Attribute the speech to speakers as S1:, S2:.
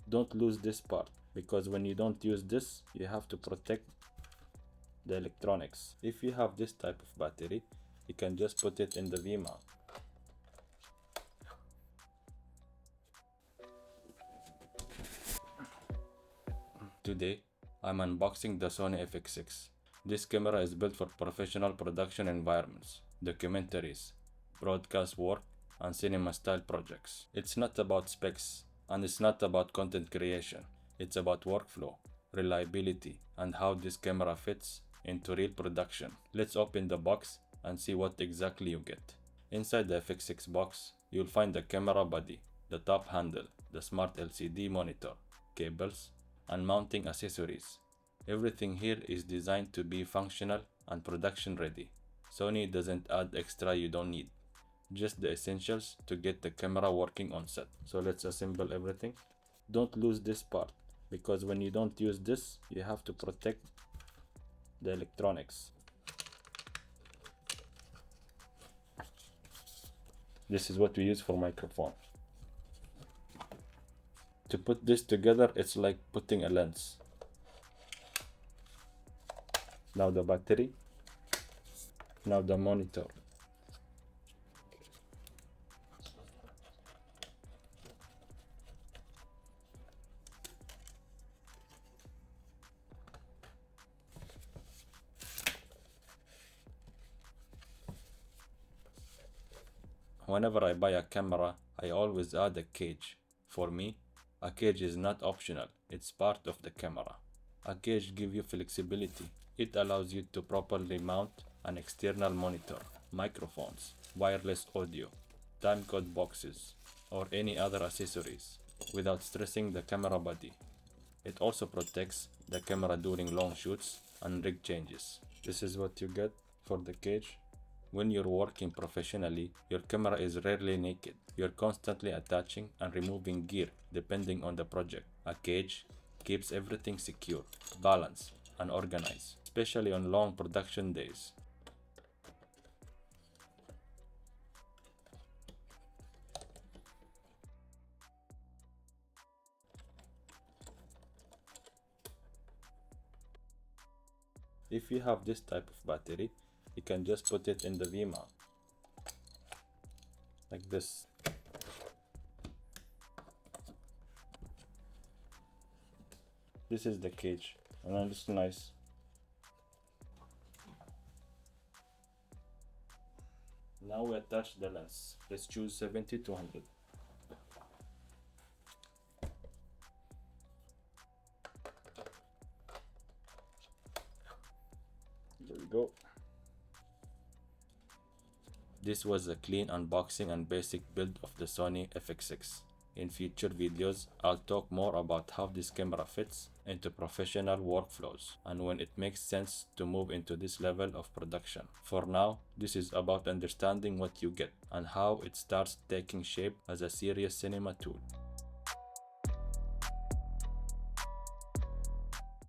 S1: Don't lose this part, because when you don't use this, you have to protect the electronics. If you have this type of battery, you can just put it in the V-mount. Today, I'm unboxing the Sony FX6. This camera is built for professional production environments, documentaries, broadcast work, and cinema style projects. It's not about specs, and it's not about content creation. It's about workflow, reliability, and how this camera fits into real production. Let's open the box and see what exactly you get. Inside the FX6 box, you'll find the camera body, the top handle, the smart LCD monitor, cables, and mounting accessories. Everything here is designed to be functional and production ready. Sony doesn't add extra you don't need, just the essentials to get the camera working on set. So let's assemble everything. Don't lose this part, because when you don't use this, you have to protect the electronics. This is what we use for microphone. To put this together, it's like putting a lens. Now the battery. Now the monitor. Whenever I buy a camera, I always add a cage. For me, a cage is not optional, it's part of the camera. A cage gives you flexibility. It allows you to properly mount an external monitor, microphones, wireless audio, timecode boxes, or any other accessories without stressing the camera body. It also protects the camera during long shoots and rig changes. This is what you get for the cage. When you're working professionally, your camera is rarely naked. You're constantly attaching and removing gear depending on the project. A cage keeps everything secure, balanced, and organized, especially on long production days. If you have this type of battery, you can just put it in the V-mount, like this. This is the cage, and it's nice. Now we attach the lens. Let's choose 70-100. There we go. This was a clean unboxing and basic build of the Sony FX6. In future videos, I'll talk more about how this camera fits into professional workflows and when it makes sense to move into this level of production. For now, this is about understanding what you get and how it starts taking shape as a serious cinema tool.